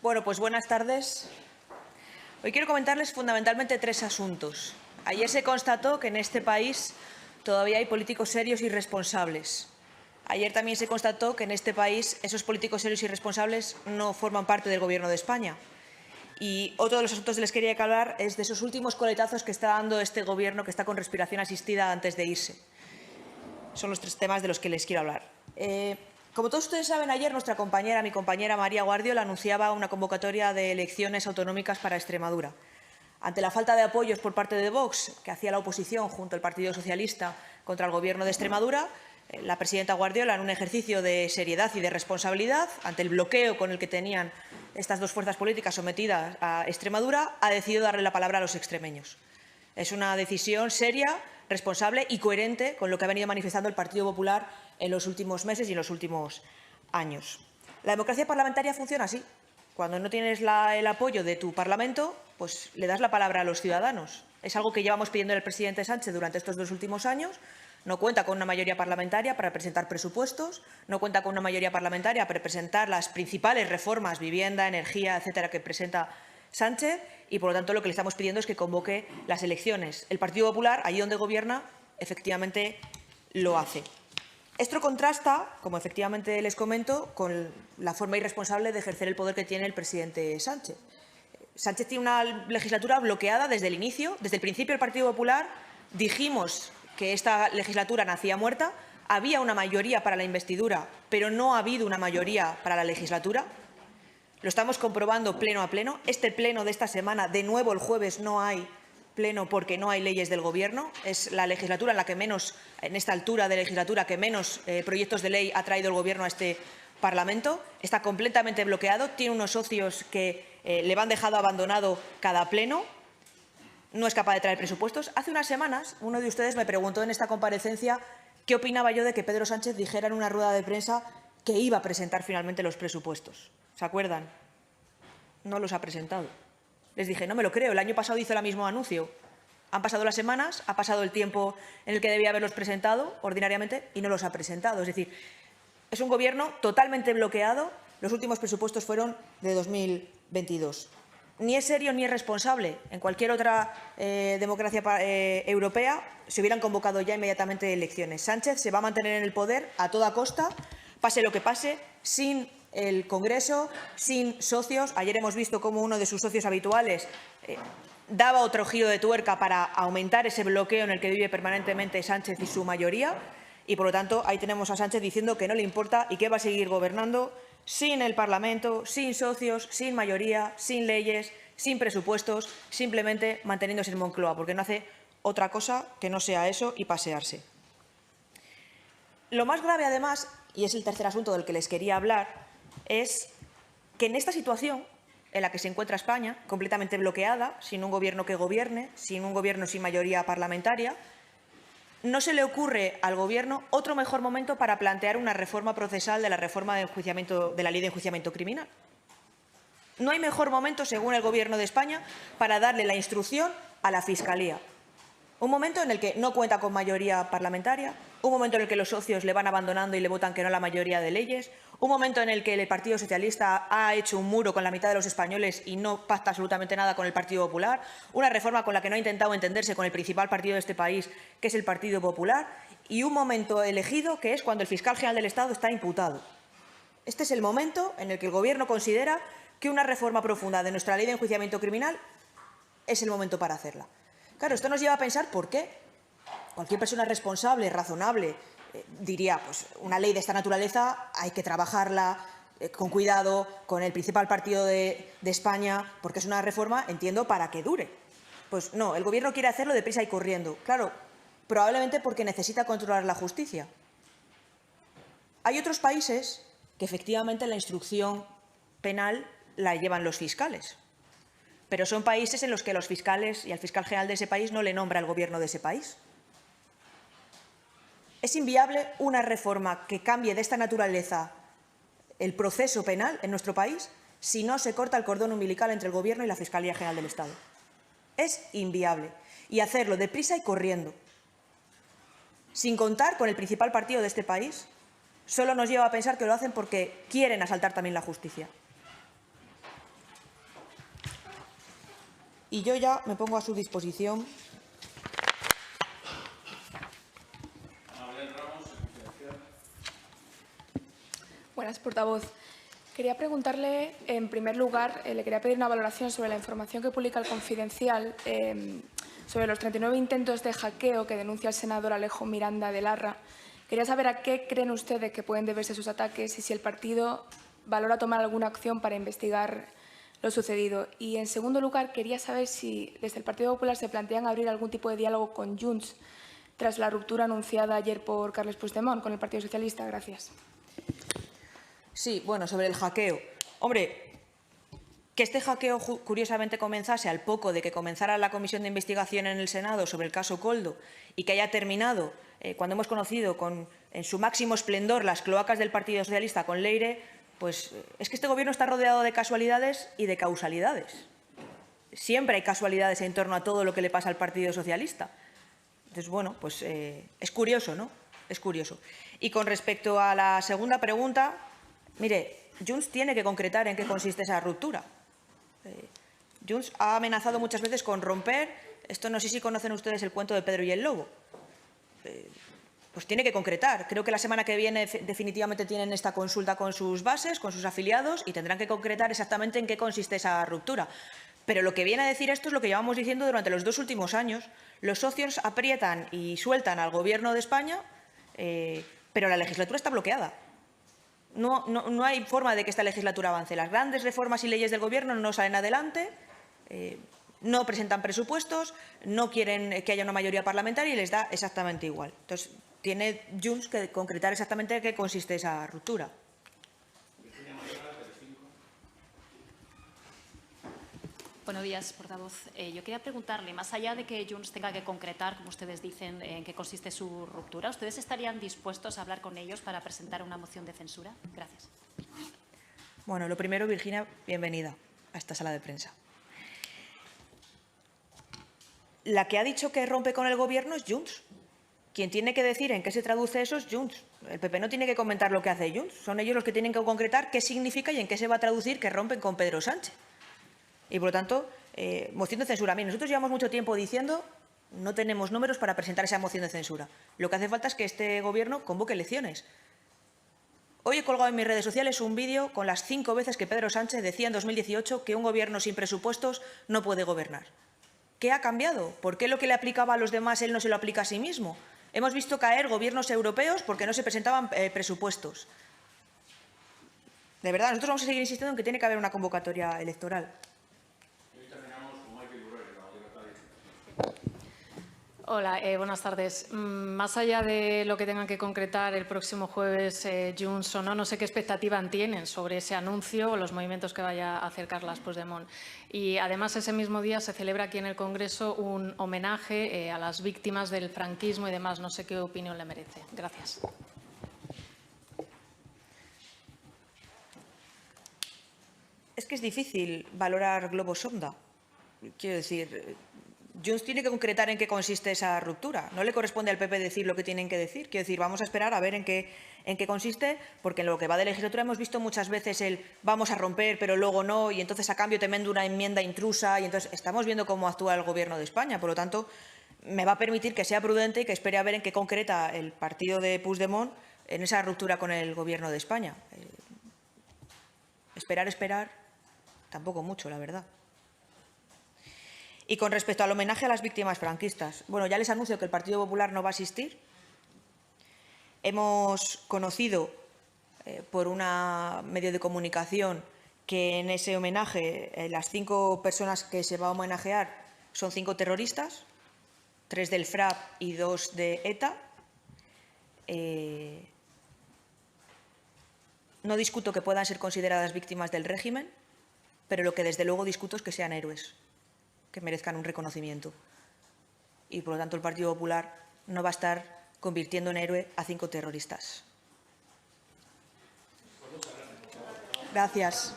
Bueno, pues buenas tardes. Hoy quiero comentarles fundamentalmente tres asuntos. Ayer se constató que en este país todavía hay políticos serios y responsables. Ayer también se constató que en este país esos políticos serios y responsables no forman parte del Gobierno de España. Y otro de los asuntos de los que quería hablar es de esos últimos coletazos que está dando este Gobierno, que está con respiración asistida antes de irse. Son los tres temas de los que les quiero hablar. Como todos ustedes saben, ayer mi compañera María Guardiola, anunciaba una convocatoria de elecciones autonómicas para Extremadura. Ante la falta de apoyos por parte de Vox, que hacía la oposición junto al Partido Socialista contra el Gobierno de Extremadura, la presidenta Guardiola, en un ejercicio de seriedad y de responsabilidad, ante el bloqueo con el que tenían estas dos fuerzas políticas sometidas a Extremadura, ha decidido darle la palabra a los extremeños. Es una decisión seria, responsable y coherente con lo que ha venido manifestando el Partido Popular en los últimos meses y en los últimos años. La democracia parlamentaria funciona así. Cuando no tienes el apoyo de tu Parlamento, pues le das la palabra a los ciudadanos. Es algo que llevamos pidiendo el presidente Sánchez durante estos dos últimos años. No cuenta con una mayoría parlamentaria para presentar presupuestos, no cuenta con una mayoría parlamentaria para presentar las principales reformas, vivienda, energía, etcétera, que presenta Sánchez, y por lo tanto lo que le estamos pidiendo es que convoque las elecciones. El Partido Popular, allí donde gobierna, efectivamente lo hace. Esto contrasta, como efectivamente les comento, con la forma irresponsable de ejercer el poder que tiene el presidente Sánchez. Sánchez tiene una legislatura bloqueada desde el inicio. Desde el principio, el Partido Popular dijimos que esta legislatura nacía muerta. Había una mayoría para la investidura, pero no ha habido una mayoría para la legislatura. Lo estamos comprobando pleno a pleno. Este pleno de esta semana, de nuevo el jueves, no hay pleno porque no hay leyes del Gobierno. Es la legislatura en la que menos, en esta altura de legislatura, que menos proyectos de ley ha traído el Gobierno a este Parlamento. Está completamente bloqueado. Tiene unos socios que le han dejado abandonado cada pleno. No es capaz de traer presupuestos. Hace unas semanas, uno de ustedes me preguntó en esta comparecencia qué opinaba yo de que Pedro Sánchez dijera en una rueda de prensa que iba a presentar finalmente los presupuestos. ¿Se acuerdan? No los ha presentado. Les dije, no me lo creo, el año pasado hizo el mismo anuncio. Han pasado las semanas, ha pasado el tiempo en el que debía haberlos presentado ordinariamente y no los ha presentado. Es decir, es un Gobierno totalmente bloqueado. Los últimos presupuestos fueron de 2022. Ni es serio ni es responsable. En cualquier otra democracia europea se hubieran convocado ya inmediatamente elecciones. Sánchez se va a mantener en el poder a toda costa, pase lo que pase, sin el Congreso, sin socios. Ayer hemos visto cómo uno de sus socios habituales daba otro giro de tuerca para aumentar ese bloqueo en el que vive permanentemente Sánchez y su mayoría. Y, por lo tanto, ahí tenemos a Sánchez diciendo que no le importa y que va a seguir gobernando sin el Parlamento, sin socios, sin mayoría, sin leyes, sin presupuestos, simplemente manteniéndose en Moncloa, porque no hace otra cosa que no sea eso y pasearse. Lo más grave, además, y es el tercer asunto del que les quería hablar, es que en esta situación en la que se encuentra España, completamente bloqueada, sin un Gobierno que gobierne, sin un Gobierno sin mayoría parlamentaria, no se le ocurre al Gobierno otro mejor momento para plantear una reforma procesal de la reforma de la Ley de Enjuiciamiento Criminal. No hay mejor momento, según el Gobierno de España, para darle la instrucción a la Fiscalía. Un momento en el que no cuenta con mayoría parlamentaria, un momento en el que los socios le van abandonando y le votan que no a la mayoría de leyes, un momento en el que el Partido Socialista ha hecho un muro con la mitad de los españoles y no pacta absolutamente nada con el Partido Popular, una reforma con la que no ha intentado entenderse con el principal partido de este país, que es el Partido Popular, y un momento elegido que es cuando el fiscal general del Estado está imputado. Este es el momento en el que el Gobierno considera que una reforma profunda de nuestra Ley de Enjuiciamiento Criminal es el momento para hacerla. Claro, esto nos lleva a pensar por qué. Cualquier persona responsable, razonable, diría, pues una ley de esta naturaleza hay que trabajarla con cuidado, con el principal partido de España, porque es una reforma, entiendo, para que dure. Pues no, el Gobierno quiere hacerlo deprisa y corriendo. Claro, probablemente porque necesita controlar la justicia. Hay otros países que efectivamente la instrucción penal la llevan los fiscales. Pero son países en los que los fiscales y al fiscal general de ese país no le nombra el Gobierno de ese país. Es inviable una reforma que cambie de esta naturaleza el proceso penal en nuestro país si no se corta el cordón umbilical entre el Gobierno y la Fiscalía General del Estado. Es inviable. Y hacerlo deprisa y corriendo, sin contar con el principal partido de este país, solo nos lleva a pensar que lo hacen porque quieren asaltar también la justicia. Y yo ya me pongo a su disposición. Buenas, portavoz. Quería preguntarle, en primer lugar, le quería pedir una valoración sobre la información que publica El Confidencial sobre los 39 intentos de hackeo que denuncia el senador Alejo Miranda de Larra. Quería saber a qué creen ustedes que pueden deberse esos ataques y si el partido valora tomar alguna acción para investigar lo sucedido. Y, en segundo lugar, quería saber si desde el Partido Popular se plantean abrir algún tipo de diálogo con Junts tras la ruptura anunciada ayer por Carles Puigdemont con el Partido Socialista. Gracias. Sí, bueno, sobre el hackeo. Hombre, que este hackeo curiosamente comenzase al poco de que comenzara la comisión de investigación en el Senado sobre el caso Koldo y que haya terminado cuando hemos conocido en su máximo esplendor las cloacas del Partido Socialista con Leire, pues es que este Gobierno está rodeado de casualidades y de causalidades. Siempre hay casualidades en torno a todo lo que le pasa al Partido Socialista. Entonces, bueno, pues es curioso, ¿no? Es curioso. Y con respecto a la segunda pregunta, mire, Junts tiene que concretar en qué consiste esa ruptura. Junts ha amenazado muchas veces con romper. Esto no sé si conocen ustedes el cuento de Pedro y el Lobo. Pues tiene que concretar. Creo que la semana que viene definitivamente tienen esta consulta con sus bases, con sus afiliados, y tendrán que concretar exactamente en qué consiste esa ruptura. Pero lo que viene a decir esto es lo que llevamos diciendo durante los 2 últimos años. Los socios aprietan y sueltan al Gobierno de España, pero la legislatura está bloqueada. No hay forma de que esta legislatura avance. Las grandes reformas y leyes del Gobierno no salen adelante, no presentan presupuestos, no quieren que haya una mayoría parlamentaria y les da exactamente igual. Entonces, tiene Junts que concretar exactamente en qué consiste esa ruptura. Buenos días, portavoz. Yo quería preguntarle, más allá de que Junts tenga que concretar, como ustedes dicen, en qué consiste su ruptura, ¿ustedes estarían dispuestos a hablar con ellos para presentar una moción de censura? Gracias. Bueno, lo primero, Virginia, bienvenida a esta sala de prensa. La que ha dicho que rompe con el Gobierno es Junts. Quien tiene que decir en qué se traduce eso es Junts. El PP no tiene que comentar lo que hace Junts. Son ellos los que tienen que concretar qué significa y en qué se va a traducir que rompen con Pedro Sánchez. Y, por lo tanto, moción de censura. Mire, nosotros llevamos mucho tiempo diciendo no tenemos números para presentar esa moción de censura. Lo que hace falta es que este Gobierno convoque elecciones. Hoy he colgado en mis redes sociales un vídeo con las 5 veces que Pedro Sánchez decía en 2018 que un Gobierno sin presupuestos no puede gobernar. ¿Qué ha cambiado? ¿Por qué lo que le aplicaba a los demás él no se lo aplica a sí mismo? Hemos visto caer gobiernos europeos porque no se presentaban presupuestos. De verdad, nosotros vamos a seguir insistiendo en que tiene que haber una convocatoria electoral. Hola, buenas tardes. Más allá de lo que tengan que concretar el próximo jueves Junts o no, no sé qué expectativa tienen sobre ese anuncio o los movimientos que vaya a hacer Carles Puigdemont. Y además ese mismo día se celebra aquí en el Congreso un homenaje a las víctimas del franquismo y demás. No sé qué opinión le merece. Gracias. Es que es difícil valorar globos sonda. Quiero decir, Junts tiene que concretar en qué consiste esa ruptura. No le corresponde al PP decir lo que tienen que decir. Quiero decir, vamos a esperar a ver en qué consiste, porque en lo que va de legislatura hemos visto muchas veces el vamos a romper, pero luego no, y entonces a cambio te mando una enmienda intrusa, y entonces estamos viendo cómo actúa el Gobierno de España. Por lo tanto, me va a permitir que sea prudente y que espere a ver en qué concreta el partido de Puigdemont en esa ruptura con el Gobierno de España. Esperar, tampoco mucho, la verdad. Y con respecto al homenaje a las víctimas franquistas, bueno, ya les anuncio que el Partido Popular no va a asistir. Hemos conocido por un medio de comunicación que en ese homenaje las 5 personas que se va a homenajear son 5 terroristas, 3 del FRAP y 2 de ETA. No discuto que puedan ser consideradas víctimas del régimen, pero lo que desde luego discuto es que sean héroes, que merezcan un reconocimiento. Y, por lo tanto, el Partido Popular no va a estar convirtiendo en héroe a 5 terroristas. Gracias.